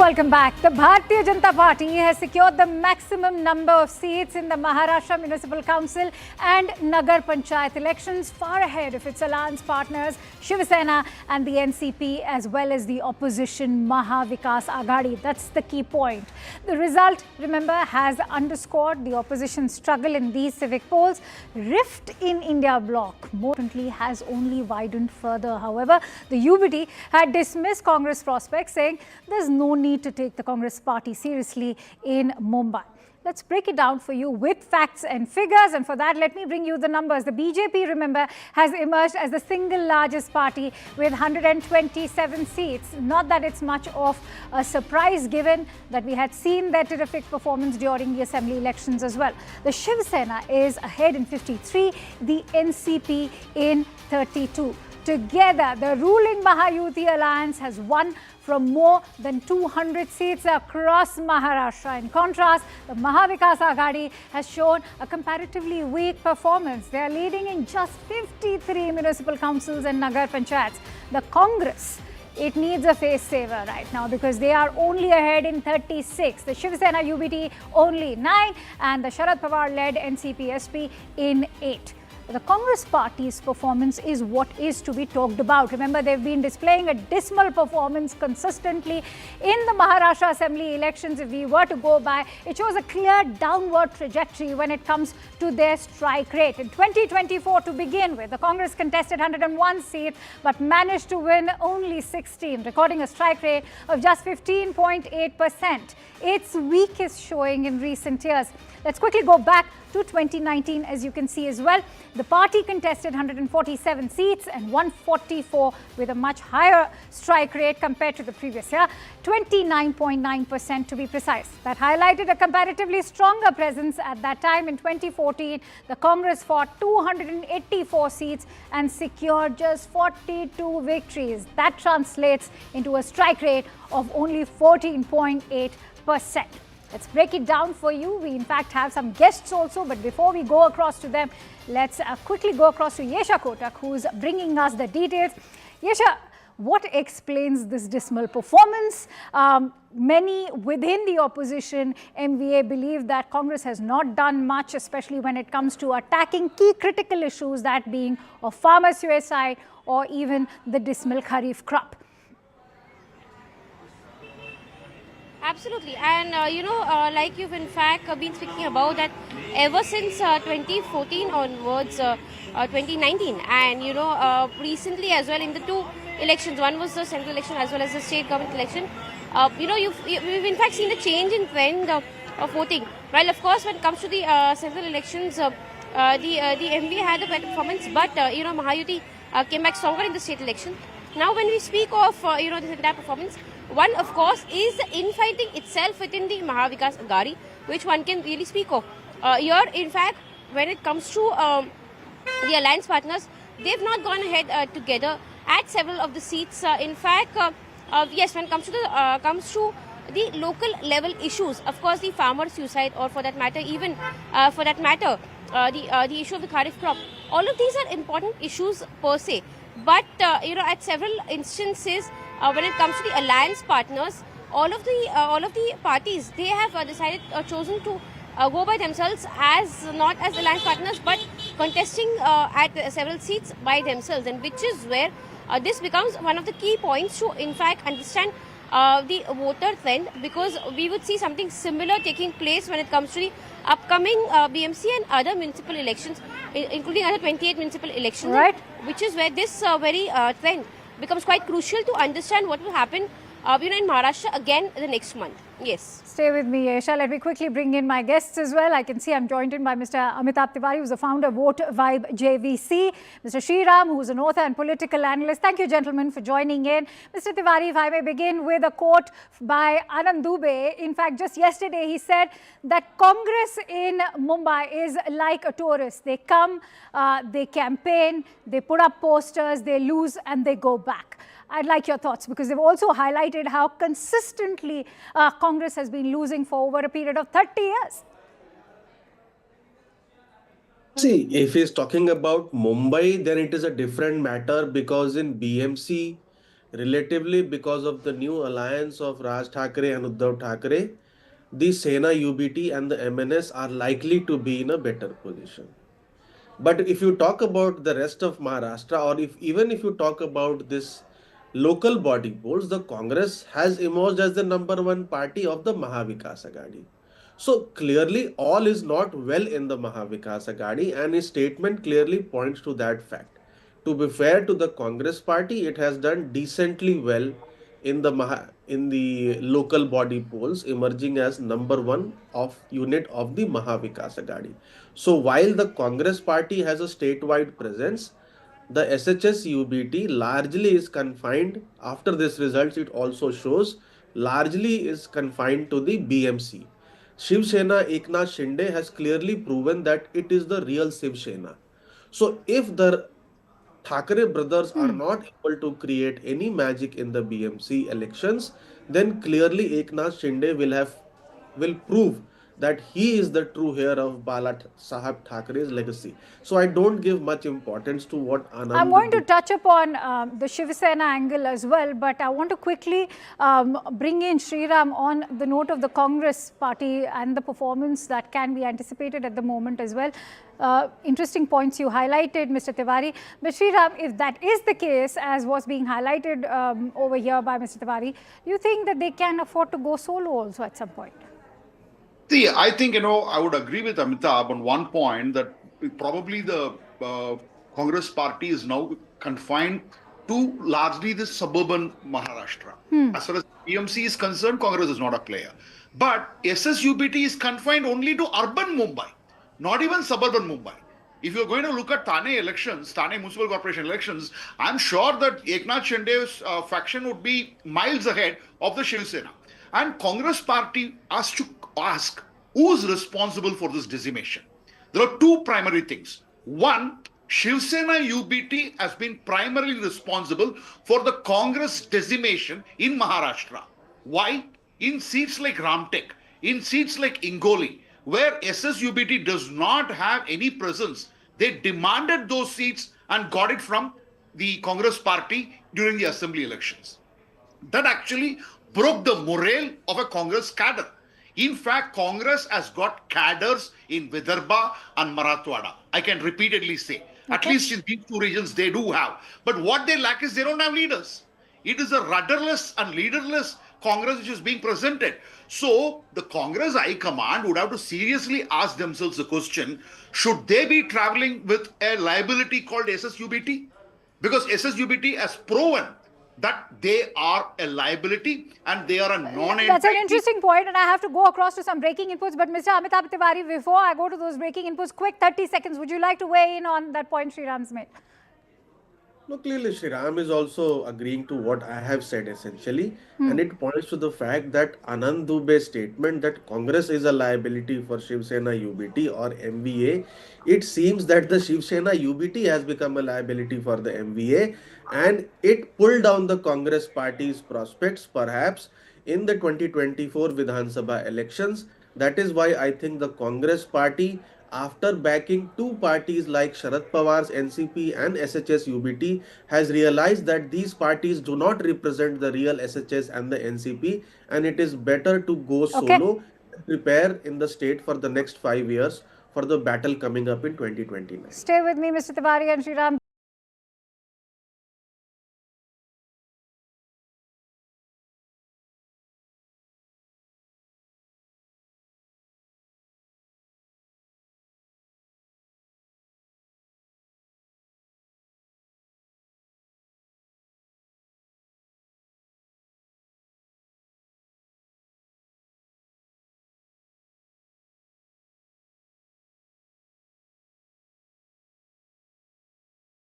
welcome back. The Bharatiya Janata Party has secured the maximum number of seats in the Maharashtra Municipal Council and Nagar Panchayat elections, far ahead of its alliance partners Shiv Sena and the NCP, as well as the opposition Maha Vikas Aghadi. That's the key point. The result, remember, has underscored the opposition's struggle in these civic polls. Rift in India bloc, more importantly, has only widened further. However, the UBT had dismissed Congress prospects, saying there's no need to take the Congress party seriously in Mumbai. Let's break it down for you with facts and figures, and for that let me bring you the numbers. The BJP, remember, has emerged as the single largest party with 127 seats. Not that it's much of a surprise given that we had seen their terrific performance during the assembly elections as well. The Shiv Sena is ahead in 53, the NCP in 32. Together, the ruling Mahayuti alliance has won from more than 200 seats across Maharashtra. In contrast, the Maha Vikas Aghadi has shown a comparatively weak performance. They are leading in just 53 municipal councils and Nagar Panchayats. The Congress, it needs a face saver right now because they are only ahead in 36. The Shiv Sena UBT only 9 and the Sharad Pawar-led NCP-SP in 8. The Congress party's performance is what is to be talked about. Remember, they've been displaying a dismal performance consistently in the Maharashtra Assembly elections. If we were to go by, it shows a clear downward trajectory when it comes to their strike rate. In 2024, to begin with, the Congress contested 101 seats but managed to win only 16, recording a strike rate of just 15.8%. Its weakest showing in recent years. Let's quickly go back to 2019, as you can see as well. The party contested 147 seats and 144 with a much higher strike rate compared to the previous year, 29.9% to be precise. That highlighted a comparatively stronger presence at that time. In 2014, the Congress fought 284 seats and secured just 42 victories. That translates into a strike rate of only 14.8%. Let's break it down for you. We in fact have some guests also, but before we go across to them, let's quickly go across to Yesha Kotak, who's bringing us the details. Yesha, what explains this dismal performance? Many within the opposition MVA believe that Congress has not done much, especially when it comes to attacking key critical issues, that being of farmer suicide or even the dismal Kharif crop. Absolutely, and like you've in fact been speaking about that ever since 2014 onwards, 2019, and recently as well in the two elections, one was the central election as well as the state government election. We've in fact seen a change in trend of voting. While of course when it comes to the central elections, the MV had a better performance, but Mahayuti came back stronger in the state election. Now when we speak of this entire performance, one, of course, is the infighting itself within the Maha Vikas Aghadi, which one can really speak of. Here, in fact, when it comes to the alliance partners, they've not gone ahead together at several of the seats. In fact, yes, when it comes to the local level issues, of course, the farmer suicide, or for that matter, even the issue of the Kharif crop, all of these are important issues per se. But at several instances, when it comes to the alliance partners, all of the parties, they have chosen to go by themselves, as not as alliance partners but contesting at several seats by themselves, and which is where this becomes one of the key points to in fact understand the voter trend, because we would see something similar taking place when it comes to the upcoming BMC and other municipal elections, including other 28 municipal elections, right, which is where this very trend becomes quite crucial to understand what will happen in Maharashtra again the next month. Yes. Stay with me, Yesha. Let me quickly bring in my guests as well. I can see I'm joined in by Mr. Amitabh Tiwari, who's the founder of Vote Vibe JVC. Mr. Sriram, who's an author and political analyst. Thank you, gentlemen, for joining in. Mr. Tiwari, if I may begin with a quote by I.N.D.I.A. In fact, just yesterday, he said that Congress in Mumbai is like a tourist. They come, they campaign, they put up posters, they lose, and they go back. I'd like your thoughts, because they've also highlighted how consistently Congress has been losing for over a period of 30 years. See, if he's talking about Mumbai, then it is a different matter, because in BMC, relatively because of the new alliance of Raj Thackeray and Uddhav Thackeray, the Sena UBT and the MNS are likely to be in a better position. But if you talk about the rest of Maharashtra, or if you talk about this local body polls, the Congress has emerged as the number one party of the Maha Vikas Aghadi. So clearly, all is not well in the Maha Vikas Aghadi, and his statement clearly points to that fact. To be fair to the Congress party, it has done decently well in the local body polls, emerging as number one of unit of the Maha Vikas Aghadi. So while the Congress party has a statewide presence, the SHS UBT largely is confined. After this results, it also shows largely is confined to the BMC. Shiv Sena Eknath Shinde has clearly proven that it is the real Shiv Sena. So if the Thackeray brothers are not able to create any magic in the BMC elections, then clearly Eknath Shinde will prove that he is the true heir of Bala Sahab Thackeray's legacy. So I don't give much importance to what I'm Anand going to Dubey. touch upon the Shiv Sena angle as well, but I want to quickly bring in Sriram on the note of the Congress party and the performance that can be anticipated at the moment as well. Interesting points you highlighted, Mr. Tiwari. But Sriram, if that is the case, as was being highlighted over here by Mr. Tiwari, do you think that they can afford to go solo also at some point? See, I think, I would agree with Amitabh on one point that probably the Congress party is now confined to largely the suburban Maharashtra. As far as BMC is concerned, Congress is not a player. But SSUBT is confined only to urban Mumbai, not even suburban Mumbai. If you're going to look at Thane elections, Thane Municipal Corporation elections, I'm sure that Eknath Shinde's faction would be miles ahead of the Shiv Sena. And Congress party has to ask who is responsible for this decimation. There are two primary things. One, Shiv Sena UBT has been primarily responsible for the Congress decimation in Maharashtra. Why? In seats like Ramtek, in seats like Ingoli, where SSUBT does not have any presence, they demanded those seats and got it from the Congress party during the assembly elections. That actually broke the morale of a Congress cadre. In fact, Congress has got cadres in Vidarbha and Marathwada. I can repeatedly say. At least in these two regions, they do have. But what they lack is they don't have leaders. It is a rudderless and leaderless Congress which is being presented. So the Congress High Command would have to seriously ask themselves the question, should they be traveling with a liability called SSUBT? Because SSUBT has proven that they are a liability and they are a non-entity. That's an interesting point, and I have to go across to some breaking inputs. But Mr. Amitabh Tiwari, before I go to those breaking inputs, quick 30 seconds, would you like to weigh in on that point Sriram's made? No, clearly Shriram is also agreeing to what I have said essentially, and it points to the fact that Anand Dubey's statement that Congress is a liability for Shiv Sena UBT or MVA, it seems that the Shiv Sena UBT has become a liability for the MVA, and it pulled down the Congress party's prospects perhaps in the 2024 Vidhan Sabha elections. That is why I think the Congress party, after backing two parties like Sharad Pawar's NCP and SHS UBT, has realized that these parties do not represent the real SHS and the NCP, and it is better to go solo and prepare in the state for the next 5 years for the battle coming up in 2029. Stay with me, Mr. Tiwari and Sriram.